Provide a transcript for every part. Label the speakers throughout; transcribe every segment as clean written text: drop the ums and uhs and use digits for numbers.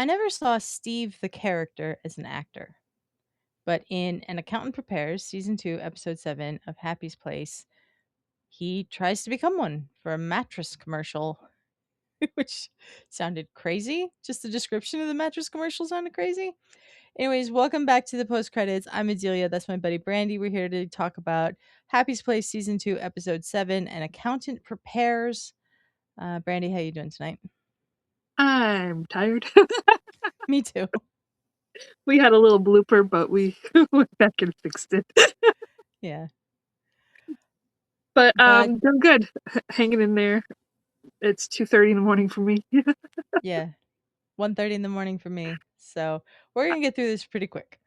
Speaker 1: I never saw Steve the character as an actor, but in An Accountant Prepares, season 2, episode 7 of Happy's Place, he tries to become one for a mattress commercial, which sounded crazy. Just the description of the mattress commercial sounded crazy. Anyways, welcome back to the post credits. I'm Adelia. That's my buddy Brandi. We're here to talk about Happy's Place season 2, episode 7, An Accountant Prepares. Brandi, how you doing tonight?
Speaker 2: I'm tired.
Speaker 1: Me too.
Speaker 2: We had a little blooper, but we went back and fixed it.
Speaker 1: Yeah.
Speaker 2: But
Speaker 1: But
Speaker 2: doing good. Hanging in there. It's 2:30 in the morning for me.
Speaker 1: yeah, 1:30 in the morning for me. So we're gonna get through this pretty quick.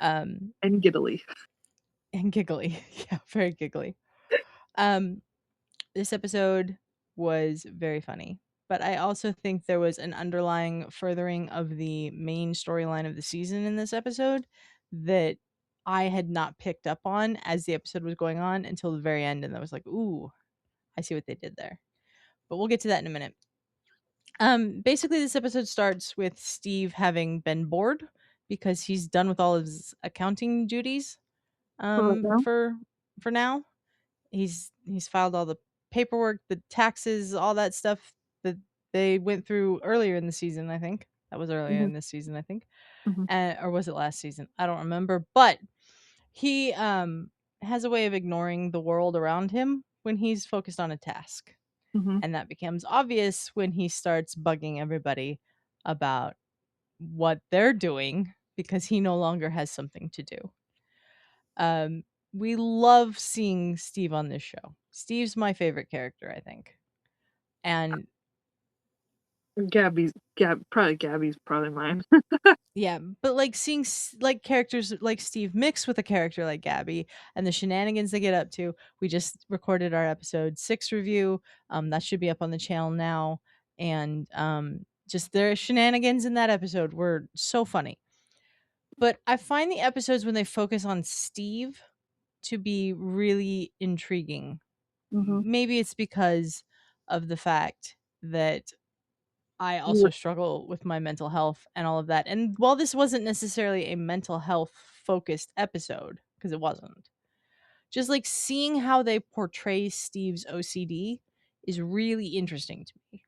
Speaker 2: And giddily.
Speaker 1: And giggly. Yeah, very giggly. Um, this episode was very funny, but I also think there was an underlying furthering of the main storyline of the season in this episode that I had not picked up on as the episode was going on until the very end, and I was like, "Ooh, I see what they did there." But we'll get to that in a minute. Basically, this episode starts with Steve having been bored because he's done with all of his accounting duties.
Speaker 2: For right now.
Speaker 1: For now, he's filed all the paperwork, the taxes, all that stuff that they went through earlier in the season. I think that was earlier
Speaker 2: Mhm,
Speaker 1: in this season. I think,
Speaker 2: mhm,
Speaker 1: or was it last season? I don't remember. But he has a way of ignoring the world around him when he's focused on a task.
Speaker 2: mhm.
Speaker 1: And that becomes obvious when he starts bugging everybody about what they're doing because he no longer has something to do. Um, we love seeing Steve on this show. Steve's my favorite character, I think. And
Speaker 2: Gabby's probably mine.
Speaker 1: yeah, but like seeing like characters like Steve mixed with a character like Gabby and the shenanigans they get up to. We just recorded our episode 6 review. That should be up on the channel now. And just their shenanigans in that episode were so funny. But I find the episodes when they focus on Steve to be really intriguing.
Speaker 2: Mhm.
Speaker 1: Maybe it's because of the fact that I
Speaker 2: You
Speaker 1: also struggle with my mental health and all of that. And while this wasn't necessarily a mental health focused episode, because it wasn't, just like seeing how they portray Steve's OCD is really interesting to me.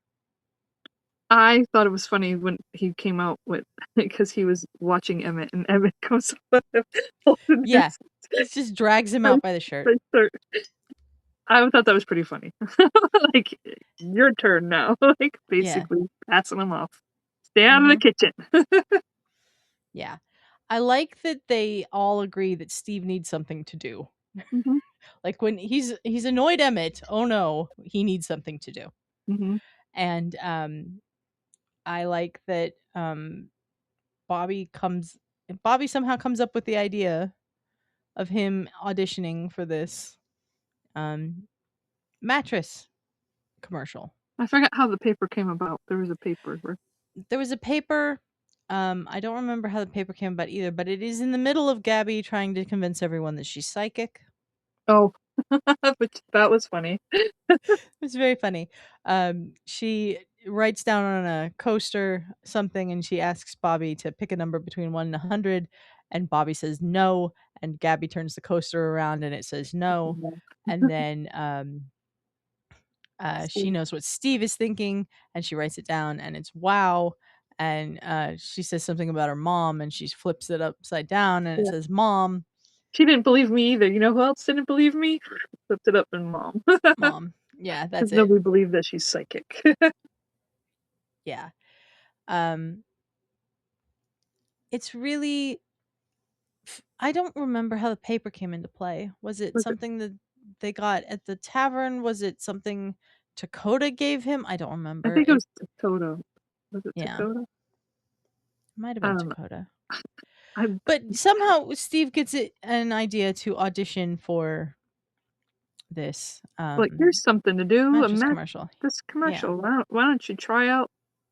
Speaker 2: I thought it was funny when he came out with because he was watching Emmett and Emmett comes up with him holding
Speaker 1: Yeah,
Speaker 2: his
Speaker 1: he just drags him out by the shirt.
Speaker 2: shirt. I thought that was pretty funny. Like, your turn now. Like,
Speaker 1: Yeah.
Speaker 2: basically passing him off. Stay out of the
Speaker 1: Hmm.
Speaker 2: kitchen.
Speaker 1: Yeah. I like that they all agree that Steve needs something to do.
Speaker 2: Mhm,
Speaker 1: Like when he's annoyed Emmett, oh no, he needs something to do.
Speaker 2: mhm,
Speaker 1: And I like that Bobbie somehow comes up with the idea of him auditioning for this um mattress commercial.
Speaker 2: I forgot how the paper came about. There was a paper where
Speaker 1: There was a paper. I don't remember how the paper came about either, but it is in the middle of Gabby trying to convince everyone that she's psychic.
Speaker 2: oh, which that was funny.
Speaker 1: It's very funny. She writes down on a coaster something and she asks Bobbie to pick a number between 1 and 100. And Bobbie says no. And Gabby turns the coaster around and it says no. And then she
Speaker 2: Steve.
Speaker 1: knows what Steve is thinking and she writes it down and it's wow. And she says something about her mom and she flips it upside down and it
Speaker 2: Yeah.
Speaker 1: says mom,
Speaker 2: She didn't believe me either. You know who else didn't believe me? Flipped it up in mom.
Speaker 1: mom. Yeah,
Speaker 2: Because
Speaker 1: that's it.
Speaker 2: nobody believed that she's psychic.
Speaker 1: Yeah. Um, it's really I don't remember how the paper came into play. Was it
Speaker 2: Was it
Speaker 1: something that they got at the tavern? Was it something Dakota gave him? I don't
Speaker 2: I
Speaker 1: remember.
Speaker 2: think it
Speaker 1: It
Speaker 2: was Dakota. Was it
Speaker 1: yeah,
Speaker 2: Dakota?
Speaker 1: might have
Speaker 2: I
Speaker 1: been
Speaker 2: don't know.
Speaker 1: Dakota.
Speaker 2: I
Speaker 1: But somehow Steve gets an idea to audition for this
Speaker 2: like, "Here's something to do,
Speaker 1: mattress
Speaker 2: imagine
Speaker 1: commercial.
Speaker 2: this
Speaker 1: Yeah.
Speaker 2: commercial. Why don't you try out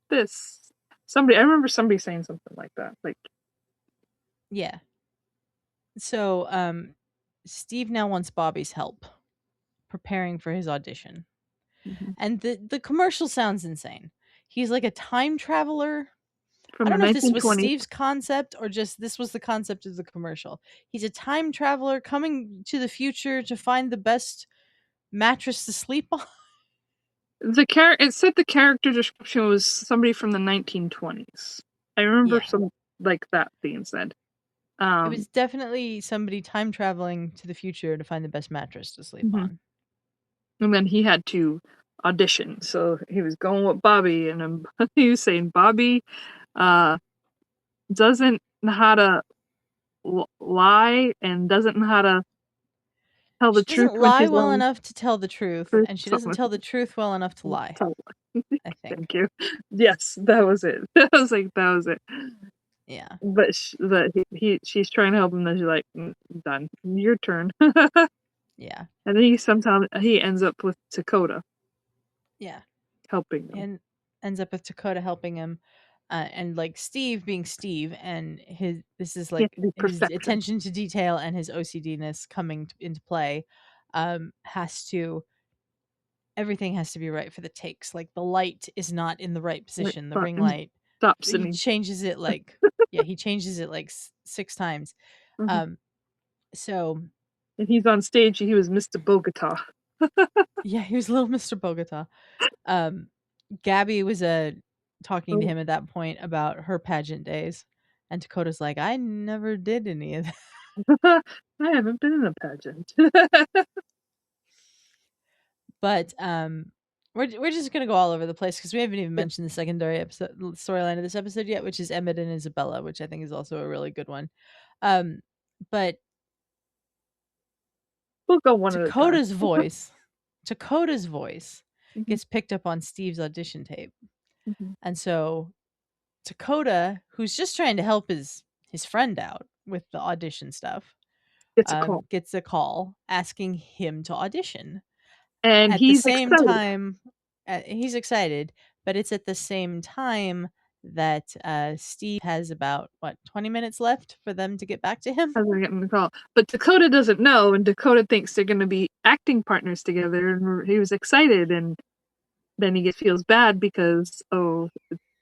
Speaker 2: this?" I remember somebody saying something like that, like,
Speaker 1: Yeah. So Steve now wants Bobbie's help preparing for his audition.
Speaker 2: mhm,
Speaker 1: And the commercial sounds insane. He's like a time traveler
Speaker 2: from
Speaker 1: I
Speaker 2: the
Speaker 1: don't know if this was
Speaker 2: 1920s.
Speaker 1: Steve's concept or just this was the concept of the commercial. He's a time traveler coming to the future to find the best mattress to sleep on.
Speaker 2: It said the character description was somebody from the 1920s. I remember
Speaker 1: Yeah.
Speaker 2: some like that being said.
Speaker 1: It
Speaker 2: Um,
Speaker 1: was definitely somebody time traveling to the future to find the best mattress to sleep
Speaker 2: mhm.
Speaker 1: on.
Speaker 2: And then he had to audition, so he was going with Bobbie, and he was saying Bobbie uh, doesn't know how to lie and doesn't know how to tell the
Speaker 1: She
Speaker 2: truth
Speaker 1: doesn't
Speaker 2: when
Speaker 1: lie
Speaker 2: she's
Speaker 1: well
Speaker 2: on
Speaker 1: enough to tell the truth,
Speaker 2: truth.
Speaker 1: and she doesn't
Speaker 2: Something
Speaker 1: tell the truth well enough to lie,
Speaker 2: tell
Speaker 1: I think.
Speaker 2: Thank you. Yes, that was it. I was like, that was it.
Speaker 1: Yeah.
Speaker 2: She's trying to help him, then she's like, done. Your turn.
Speaker 1: Yeah.
Speaker 2: And then he ends up with Dakota
Speaker 1: Yeah.
Speaker 2: helping him.
Speaker 1: And ends up with Dakota helping him, and like Steve being Steve, and his this is
Speaker 2: He has
Speaker 1: like
Speaker 2: to be
Speaker 1: his
Speaker 2: perfection.
Speaker 1: attention to detail and his OCD-ness coming into play. Has to Everything has to be right for the takes. Like the light is not in the right
Speaker 2: Like,
Speaker 1: position, the
Speaker 2: stop
Speaker 1: ring
Speaker 2: and
Speaker 1: light.
Speaker 2: stops and
Speaker 1: He changes it like yeah, he changes it like 6 times.
Speaker 2: mhm.
Speaker 1: Um, so
Speaker 2: And he's on stage, he was Mr. Bogota.
Speaker 1: yeah, he was little Mr. Bogota. Um, Gabby was talking to
Speaker 2: Oh.
Speaker 1: him at that point about her pageant days, and Dakota's like, "I never did any of that."
Speaker 2: I haven't been in a pageant.
Speaker 1: But we're just gonna go all over the place because we haven't even
Speaker 2: Yeah,
Speaker 1: mentioned the secondary episode storyline of this episode yet, which is Emmett and Isabella, which I think is also a really good one. Um, but
Speaker 2: we'll go one at a time.
Speaker 1: Dakota's voice, Dakota's voice
Speaker 2: Mhm,
Speaker 1: gets picked up on Steve's audition tape,
Speaker 2: mhm.
Speaker 1: and so Dakota, who's just trying to help his friend out with the audition stuff,
Speaker 2: Gets a call,
Speaker 1: gets a call asking him to audition.
Speaker 2: and
Speaker 1: At the
Speaker 2: he's
Speaker 1: same
Speaker 2: excited.
Speaker 1: time, he's excited, but it's at the same time that Steve has about what 20 minutes left for them to get back to him.
Speaker 2: As they're getting the call. But Dakota doesn't know, and Dakota thinks they're gonna be acting partners together, and he was excited, and then he feels bad because, oh,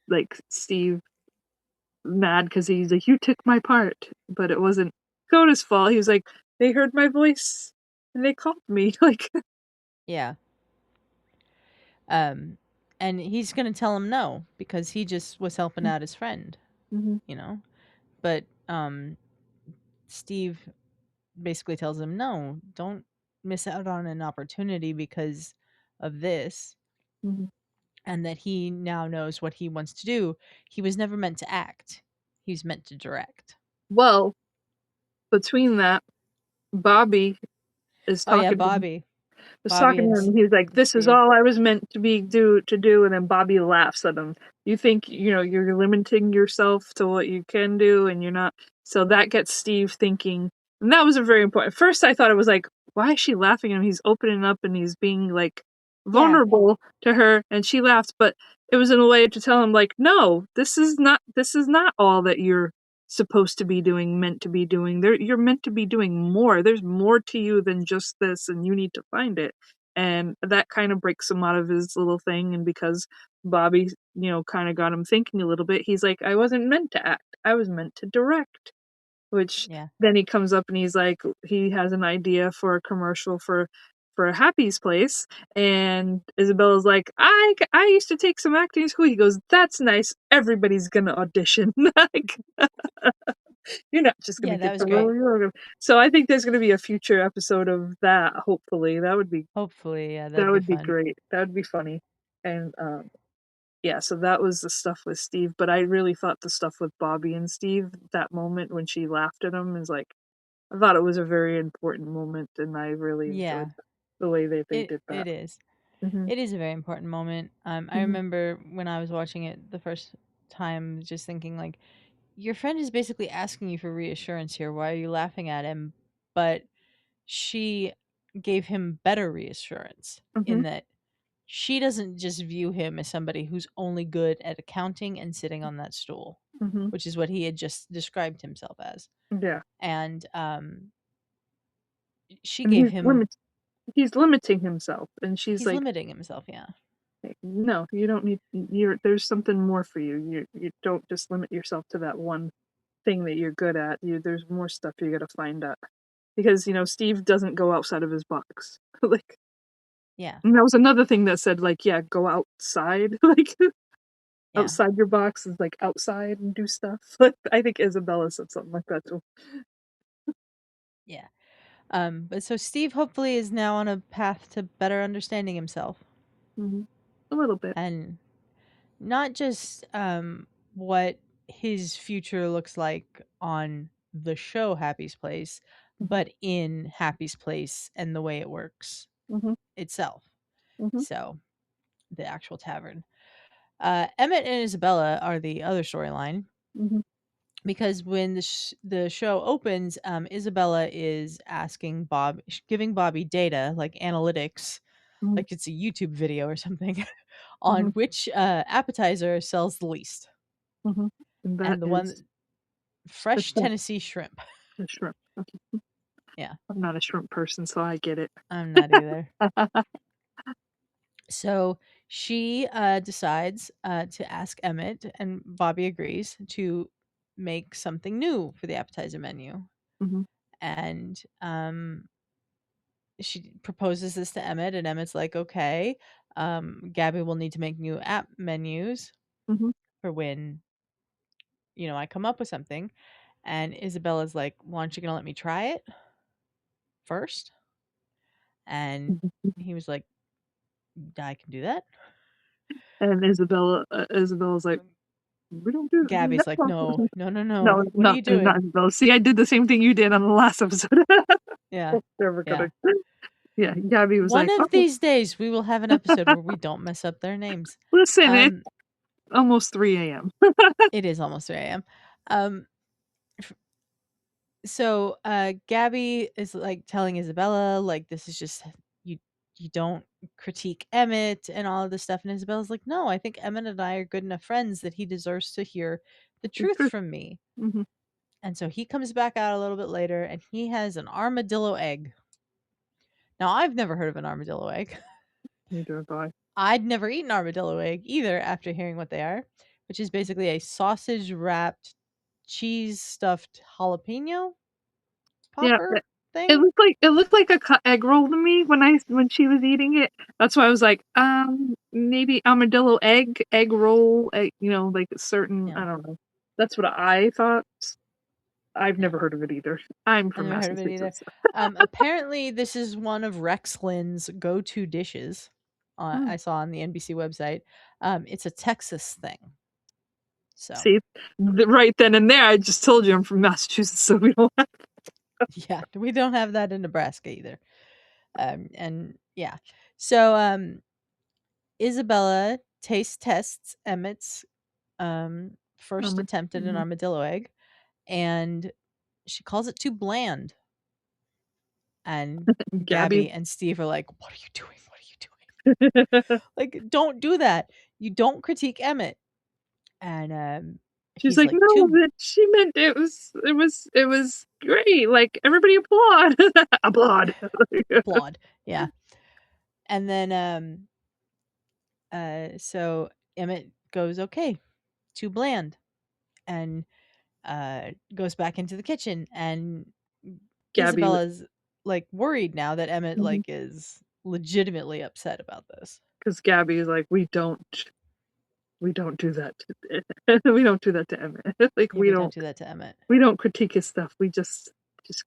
Speaker 2: like, Steve mad because he's like, "You took my part," but it wasn't Dakota's fault. He was like, "They heard my voice, and they called me," like
Speaker 1: Yeah. Um, and he's gonna tell him no because he just was helping out his friend,
Speaker 2: Mhm,
Speaker 1: you know. But Steve basically tells him, "No, don't miss out on an opportunity because of this."
Speaker 2: mhm.
Speaker 1: And that he now knows what he wants to do. He was never meant to act. He was meant to direct.
Speaker 2: Well, between that, Bobbie is
Speaker 1: Oh yeah,
Speaker 2: talking to him
Speaker 1: Bobbie.
Speaker 2: was
Speaker 1: Bobbie
Speaker 2: talking to
Speaker 1: and
Speaker 2: him, and he's like, "This is
Speaker 1: Steve.
Speaker 2: all I was meant to be do," and then Bobbie laughs at him. "You think, you're limiting yourself to what you can do, and you're not." So that gets Steve thinking, and that was a very important first I thought it was like, "Why is she laughing at him? He's opening up and he's being, like,
Speaker 1: Yeah,
Speaker 2: vulnerable to her," and she laughs, but it was in a way to tell him, like, "No, this is not all that you're supposed to be doing, meant to be doing. You're meant to be doing more. There's more to you than just this, and you need to find it." And that kind of breaks him out of his little thing. And because Bobbie, kind of got him thinking a little bit, he's like, I wasn't meant to act. I was meant to direct. Which
Speaker 1: yeah,
Speaker 2: then he comes up and he's like, he has an idea for a commercial for a Happy's Place, and Isabella's like, I used to take some acting school. He goes, that's nice. Everybody's gonna audition. Like, you're not just gonna
Speaker 1: yeah. That
Speaker 2: get
Speaker 1: was
Speaker 2: the
Speaker 1: great.
Speaker 2: role. So I think there's gonna be a future episode of that. Hopefully,
Speaker 1: Hopefully, yeah,
Speaker 2: that
Speaker 1: that'd be
Speaker 2: would be
Speaker 1: fun.
Speaker 2: great. That would be funny. And yeah, so that was the stuff with Steve. But I really thought the stuff with Bobbie and Steve, that moment when she laughed at him, is like, I thought it was a very important moment, and I really enjoyed
Speaker 1: Yeah,
Speaker 2: the way that they
Speaker 1: it
Speaker 2: did that.
Speaker 1: it is.
Speaker 2: Mhm,
Speaker 1: It is a very important moment. I
Speaker 2: mhm,
Speaker 1: remember when I was watching it the first time, just thinking like, your friend is basically asking you for reassurance here. Why are you laughing at him? But she gave him better reassurance
Speaker 2: mhm,
Speaker 1: in that she doesn't just view him as somebody who's only good at accounting and sitting on that stool,
Speaker 2: mhm.
Speaker 1: which is what he had just described himself as.
Speaker 2: Yeah,
Speaker 1: And she
Speaker 2: and
Speaker 1: gave him
Speaker 2: he's limiting himself, and she's
Speaker 1: he's
Speaker 2: like,
Speaker 1: limiting himself, yeah.
Speaker 2: No, you don't need. There's something more for you. You don't just limit yourself to that one thing that you're good at. There's more stuff you got to find out because Steve doesn't go outside of his box. Like,
Speaker 1: Yeah.
Speaker 2: and that was another thing that said like, yeah, go outside. Like
Speaker 1: Yeah.
Speaker 2: outside your box is like outside and do stuff. Like I think Isabella said something like that too.
Speaker 1: Yeah. But so Steve hopefully is now on a path to better understanding himself
Speaker 2: Hmm. A little bit.
Speaker 1: and not just what his future looks like on the show Happy's Place,
Speaker 2: Hmm.
Speaker 1: but in Happy's Place and the way it works
Speaker 2: Hmm.
Speaker 1: itself.
Speaker 2: Hmm.
Speaker 1: So the actual tavern. Emmett and Isabella are the other storyline
Speaker 2: Hmm.
Speaker 1: because when the show opens, Isabella is asking giving Bobbie data like analytics,
Speaker 2: Hmm.
Speaker 1: like it's a YouTube video or something, on
Speaker 2: Hmm.
Speaker 1: which appetizer sells the least,
Speaker 2: Hmm. And that
Speaker 1: and the
Speaker 2: is
Speaker 1: one
Speaker 2: the
Speaker 1: fresh
Speaker 2: shrimp.
Speaker 1: Tennessee shrimp.
Speaker 2: The shrimp. Okay.
Speaker 1: Yeah,
Speaker 2: I'm not a shrimp person, so I get it.
Speaker 1: I'm not either. So she decides to ask Emmett, and Bobbie agrees to make something new for the appetizer menu.
Speaker 2: Hmm.
Speaker 1: And she proposes this to Emmett, and Emmett's like, okay. Gabby will need to make new app menus
Speaker 2: Hmm.
Speaker 1: for when I come up with something. And Isabella's like, "Well, aren't you gonna let me try it first?" And he was like, "I can do that."
Speaker 2: And Isabella's like, we don't do
Speaker 1: Gabby's like,
Speaker 2: no.
Speaker 1: "No, no, no, no.
Speaker 2: No,
Speaker 1: What are
Speaker 2: not
Speaker 1: you
Speaker 2: not
Speaker 1: doing?"
Speaker 2: Isabella. See, I did the same thing you did on the last episode.
Speaker 1: Yeah,
Speaker 2: Never
Speaker 1: yeah.
Speaker 2: gonna. Yeah, Gabby was
Speaker 1: One
Speaker 2: like,
Speaker 1: of
Speaker 2: "Oh,
Speaker 1: these days, we will have an episode where we don't mess up their names.
Speaker 2: listen, it's
Speaker 1: Um,
Speaker 2: almost 3 a.m."
Speaker 1: it is almost 3 a.m. Um, so Gabby is like telling Isabella like this is just you you don't critique Emmett and all of this stuff, and Isabella's like, no, I think Emmett and I are good enough friends that he deserves to hear the
Speaker 2: The
Speaker 1: truth
Speaker 2: truth.
Speaker 1: from me.
Speaker 2: Mhm.
Speaker 1: And so he comes back out a little bit later and he has an armadillo egg. Now I've never heard of an armadillo egg.
Speaker 2: Neither have I.
Speaker 1: I'd never eaten armadillo egg either after hearing what they are, which is basically a sausage wrapped cheese stuffed jalapeno
Speaker 2: Yeah,
Speaker 1: popper
Speaker 2: it
Speaker 1: thing.
Speaker 2: looked like a cut egg roll to me when she was eating it. That's why I was like, maybe armadillo egg roll, like a certain,
Speaker 1: Yeah.
Speaker 2: I don't know. That's what I thought. I've
Speaker 1: Yeah.
Speaker 2: never heard of it either. I'm
Speaker 1: I
Speaker 2: from
Speaker 1: never heard of it either.
Speaker 2: Massachusetts.
Speaker 1: Apparently, this is one of Rex Lynn's go-to dishes.
Speaker 2: Mm.
Speaker 1: I saw on the NBC website. It's a Texas thing. So
Speaker 2: See, right then and there, I just told you I'm from Massachusetts, so we don't have.
Speaker 1: yeah, we don't have that in Nebraska either. And yeah, so Isabella taste tests Emmett's first attempt at an
Speaker 2: Mhm.
Speaker 1: armadillo egg, and she calls it too bland. And
Speaker 2: Gabby.
Speaker 1: Gabby and Steve are like, "What are you doing? What are you doing? Like, don't do that. You don't critique Emmett." And
Speaker 2: She's
Speaker 1: he's
Speaker 2: like,
Speaker 1: like,
Speaker 2: "No,
Speaker 1: "Too
Speaker 2: that she meant it was great, like, everybody applaud." Applaud.
Speaker 1: flawed." Yeah. And then so Emmett goes, "Okay, too bland." And goes back into the kitchen, and
Speaker 2: Gabby
Speaker 1: Isabella's like worried now that Emmett
Speaker 2: Mhm.
Speaker 1: like is legitimately upset about this.
Speaker 2: 'Cause Gabby is like, "We don't do that to we don't do that to Emmett." Like,
Speaker 1: Yeah, we don't do that to Emmett.
Speaker 2: we don't critique his stuff, we just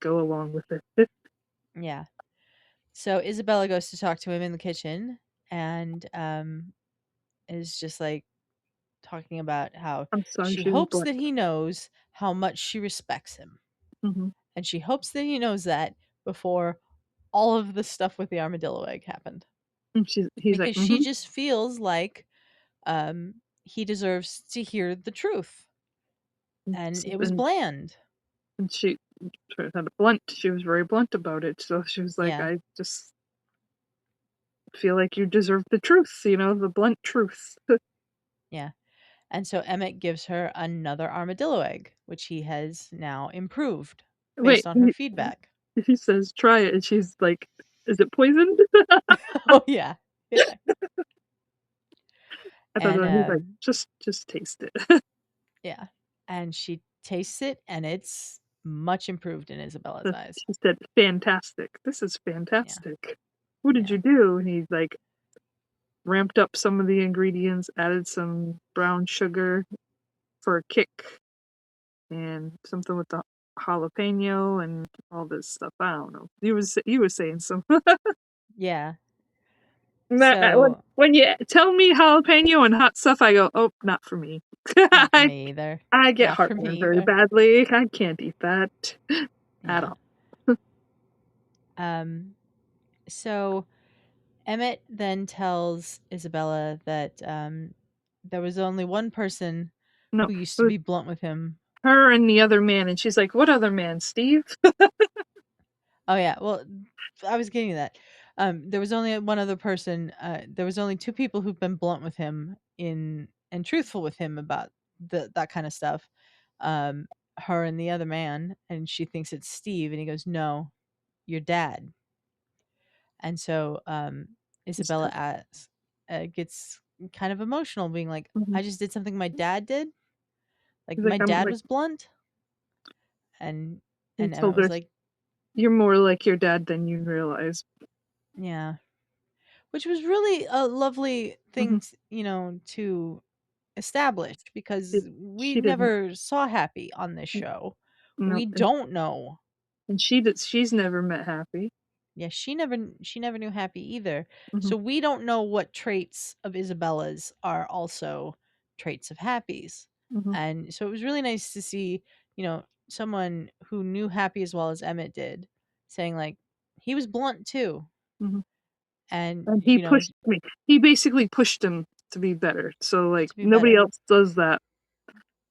Speaker 2: go along with it.
Speaker 1: Yeah. So Isabella goes to talk to him in the kitchen and is just like talking about how
Speaker 2: I'm sorry
Speaker 1: she
Speaker 2: she was
Speaker 1: hopes
Speaker 2: black.
Speaker 1: that he knows how much she respects him.
Speaker 2: Mhm.
Speaker 1: And she hopes that he knows that before all of the stuff with the armadillo egg happened.
Speaker 2: And he's like,
Speaker 1: Because she
Speaker 2: "Mhm."
Speaker 1: just feels like he deserves to hear the truth.
Speaker 2: And
Speaker 1: And
Speaker 2: s
Speaker 1: it was
Speaker 2: and
Speaker 1: bland.
Speaker 2: and she was very blunt about it, so she was like,
Speaker 1: Yeah.
Speaker 2: "I just feel like you deserve the truth, the blunt truth."
Speaker 1: Yeah. And so Emmett gives her another armadillo egg, which he has now improved
Speaker 2: Wait,
Speaker 1: based on her feedback.
Speaker 2: he says, "Try it," and she's like, "Is it poisoned?"
Speaker 1: Oh, yeah. Yeah.
Speaker 2: I thought
Speaker 1: And,
Speaker 2: that he's like, "Just taste it."
Speaker 1: yeah, and she tastes it, and it's much improved in Isabella's eyes.
Speaker 2: She said, "Fantastic. This is
Speaker 1: Yeah,
Speaker 2: fantastic. What did
Speaker 1: yeah,
Speaker 2: you do?" And he, like, ramped up some of the ingredients, added some brown sugar for a kick, and something with the jalapeno and all this stuff. I don't know. You was saying some
Speaker 1: yeah.
Speaker 2: that
Speaker 1: So,
Speaker 2: when you tell me jalapeno and hot stuff, I go, "Oh, not for me."
Speaker 1: not for
Speaker 2: I
Speaker 1: me either.
Speaker 2: I get
Speaker 1: Not for
Speaker 2: heartburn
Speaker 1: me
Speaker 2: very
Speaker 1: either.
Speaker 2: badly. I can't eat that at
Speaker 1: Yeah.
Speaker 2: all.
Speaker 1: Um, so Emmett then tells Isabella that, there was only one person
Speaker 2: No,
Speaker 1: who used
Speaker 2: it
Speaker 1: to
Speaker 2: was
Speaker 1: be blunt with him.
Speaker 2: her and the other man, and she's like, "What other man, Steve?"
Speaker 1: Oh, yeah, well, I was getting to that. There was only one other person, there was only 2 people who've been blunt with him in and truthful with him about that kinda stuff. Um, Her and the other man, and she thinks it's Steve, and he goes, "No, your dad." And so,
Speaker 2: He's
Speaker 1: Isabella
Speaker 2: tough.
Speaker 1: gets kind of emotional being like,
Speaker 2: Mhm.
Speaker 1: "I just did something my dad did? Like,
Speaker 2: He's like,
Speaker 1: my
Speaker 2: "I'm
Speaker 1: dad
Speaker 2: like."
Speaker 1: was blunt?" And
Speaker 2: He
Speaker 1: Emmett
Speaker 2: told her,
Speaker 1: was like,
Speaker 2: "You're more like your dad than you realize."
Speaker 1: "Yeah." Which was really a lovely thing
Speaker 2: Mhm.
Speaker 1: to establish
Speaker 2: She
Speaker 1: because we
Speaker 2: she didn't.
Speaker 1: never saw Happy on this
Speaker 2: N
Speaker 1: show.
Speaker 2: no,
Speaker 1: We don't know.
Speaker 2: and she's never met Happy.
Speaker 1: Yeah, she never knew Happy either.
Speaker 2: Mhm,
Speaker 1: So we don't know what traits of Isabella's are also traits of Happy's.
Speaker 2: mhm,
Speaker 1: And so it was really nice to see, someone who knew Happy as well as Emmett did saying like he was blunt too.
Speaker 2: mhm,
Speaker 1: And
Speaker 2: and he basically pushed him to be better, so, like,
Speaker 1: to be
Speaker 2: nobody
Speaker 1: better.
Speaker 2: else does that,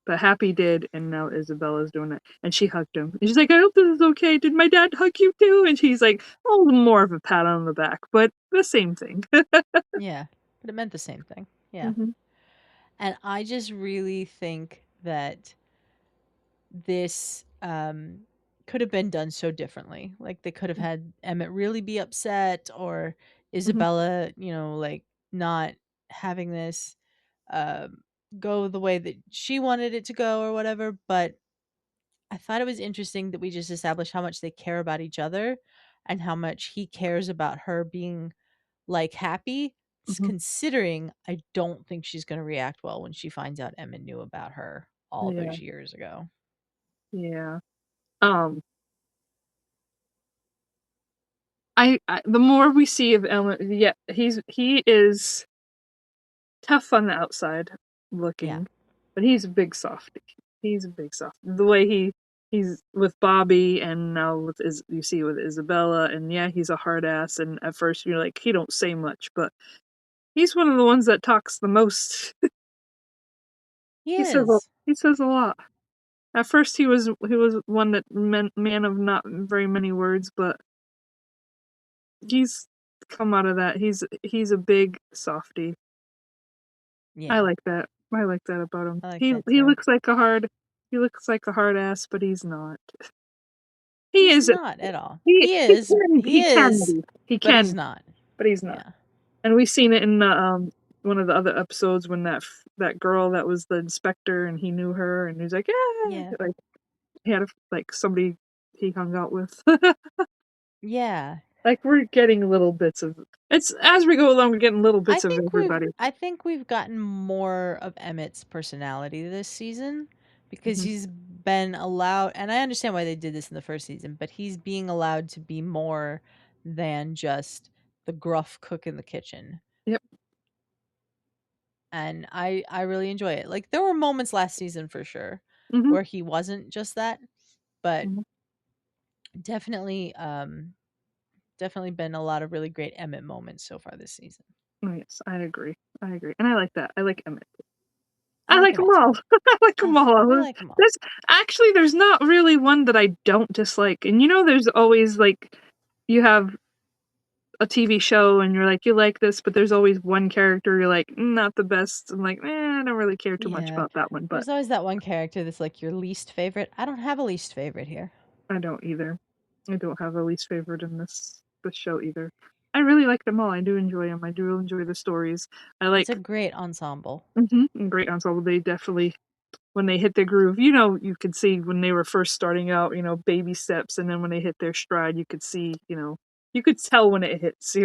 Speaker 2: but Happy did, and now Isabella's doing it, and she hugged him, and she's like, "I hope this is okay. Did my dad hug you too?" And she's like, "Oh, more of a pat on the back, but the same thing."
Speaker 1: Yeah. But it meant the same thing. Yeah.
Speaker 2: Mhm,
Speaker 1: And I just really think that this could have been done so differently. Like they could have had Emmett really be upset or
Speaker 2: mhm,
Speaker 1: Isabella, like not having this um go the way that she wanted it to go or whatever, but I thought it was interesting that we just established how much they care about each other and how much he cares about her being like happy
Speaker 2: mhm,
Speaker 1: considering I don't think she's going to react well when she finds out Emmett knew about her all
Speaker 2: yeah,
Speaker 1: those years ago.
Speaker 2: yeah, um I the more we see of Ellen, yeah, he is tough on the outside
Speaker 1: Yeah.
Speaker 2: looking, but he's a big softy. He's a big softy. The way he's with Bobbie and now with you see with Isabella, and yeah, he's a hard ass, and at first you're like, he don't say much, but he's one of the ones that talks the most.
Speaker 1: He is.
Speaker 2: He says a lot. At first he was one that man of not very many words, but he's come out of that. He's a big softy. I
Speaker 1: Yeah.
Speaker 2: like that. I like that about him.
Speaker 1: I like
Speaker 2: He
Speaker 1: that
Speaker 2: he
Speaker 1: too.
Speaker 2: looks like a hard he looks like a hard ass, but he's not. He
Speaker 1: He's
Speaker 2: is
Speaker 1: not at all.
Speaker 2: he
Speaker 1: He
Speaker 2: he
Speaker 1: is.
Speaker 2: can
Speaker 1: He
Speaker 2: he can
Speaker 1: is,
Speaker 2: be. He
Speaker 1: but
Speaker 2: can
Speaker 1: he's
Speaker 2: be,
Speaker 1: not.
Speaker 2: but he's not.
Speaker 1: Yeah.
Speaker 2: And we've seen it in the, one of the other episodes when that girl that was the inspector and he knew her and he's like, "Yeah,"
Speaker 1: Yeah.
Speaker 2: like, he had a like, somebody he hung out with.
Speaker 1: Yeah.
Speaker 2: Like, we're getting little bits of it's as we go along, we're getting little
Speaker 1: I
Speaker 2: bits of
Speaker 1: think we've
Speaker 2: everybody.
Speaker 1: I think we've gotten more of Emmett's personality this season because
Speaker 2: Mhm.
Speaker 1: he's been allowed and I understand why they did this in the first season, but he's being allowed to be more than just the gruff cook in the kitchen.
Speaker 2: Yep.
Speaker 1: And I really enjoy it. Like there were moments last season for sure
Speaker 2: Mhm.
Speaker 1: where he wasn't just that, but
Speaker 2: Mhm.
Speaker 1: definitely definitely been a lot of really great Emmett moments so far this season.
Speaker 2: Oh, yes, I agree. I agree, and I like that. I like Emmett.
Speaker 1: I
Speaker 2: I
Speaker 1: like
Speaker 2: like 'em
Speaker 1: Emmett too.
Speaker 2: all. I like 'em all.
Speaker 1: I like them all.
Speaker 2: There's there's not really one that I don't dislike, and, there's always, like you have a TV show and you're like, "You like this," but there's always one character you're like, "Not the best." I'm like, I don't really care too much
Speaker 1: Yeah.
Speaker 2: about that one," but
Speaker 1: There's always that one character that's like your least favorite. I don't have a least favorite here.
Speaker 2: I don't either. I don't have a least favorite in this show either. I really like them all. I do enjoy them. I do enjoy the stories. I
Speaker 1: It's a
Speaker 2: like
Speaker 1: great ensemble.
Speaker 2: and great ensemble. They definitely when they hit their groove, you could see when they were first starting out, baby steps, and then when they hit their stride, you could see, you could tell when it hits,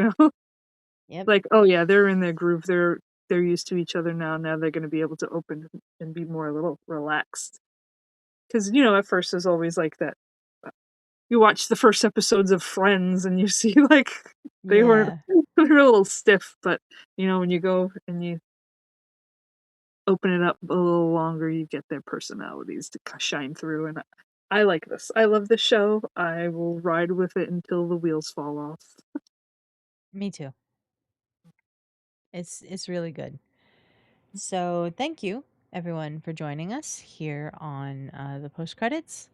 Speaker 1: Yep.
Speaker 2: like, oh yeah, they're in their groove. They're used to each other now. Now they're going to be able to open and be more a little relaxed. Because at first it's always like that. You watch the first episodes of Friends and you see like they were
Speaker 1: Yeah.
Speaker 2: they're a little stiff, but when you go and you open it up a little longer, you get their personalities to shine through. And I like this. I love the show. I will ride with it until the wheels fall off.
Speaker 1: Me too. It's really good. So thank you everyone for joining us here on the post credits.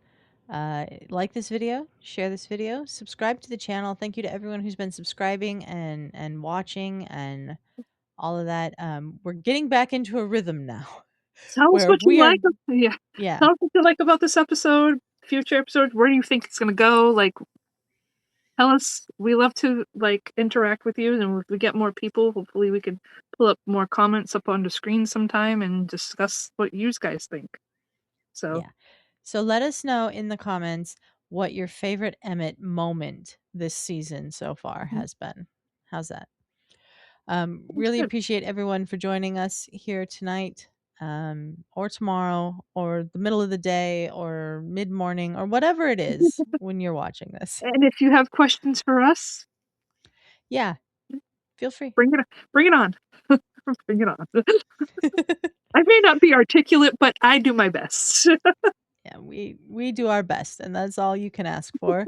Speaker 1: Like this video, share this video, subscribe to the channel. Thank you to everyone who's been subscribing and watching and all of that. We're getting back into a rhythm now
Speaker 2: Tell us
Speaker 1: where
Speaker 2: what you
Speaker 1: we are.
Speaker 2: like. Yeah.
Speaker 1: Yeah,
Speaker 2: Tell us what you like about this episode, future episodes. Where do you think it's gonna go? Like, tell us. We love to like interact with you, and if we get more people, hopefully we can pull up more comments up on the screen sometime and discuss what you guys think. So
Speaker 1: yeah. So let us know in the comments what your favorite Emmett moment this season so far
Speaker 2: mhm,
Speaker 1: has been. How's that?
Speaker 2: sounds
Speaker 1: Really
Speaker 2: good.
Speaker 1: appreciate everyone for joining us here tonight, or tomorrow, or the middle of the day, or mid morning, or whatever it is when you're watching this.
Speaker 2: And if you have questions for us,
Speaker 1: Yeah, feel free.
Speaker 2: bring it on. Bring it on. I may not be articulate, but I do my best.
Speaker 1: Yeah, we do our best, and that's all you can ask for.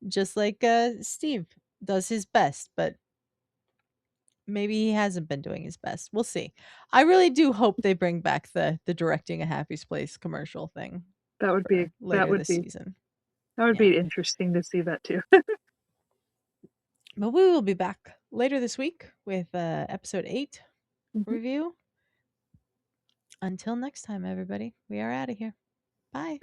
Speaker 1: Just like Steve does his best, but maybe he hasn't been doing his best. We'll see. I really do hope they bring back the directing a Happy's Place commercial thing
Speaker 2: That would be
Speaker 1: for later this season.
Speaker 2: that would
Speaker 1: Yeah.
Speaker 2: be interesting to see that too.
Speaker 1: But we will be back later this week with episode 8
Speaker 2: Mhm.
Speaker 1: review. Until next time, everybody, we are out of here. Bye.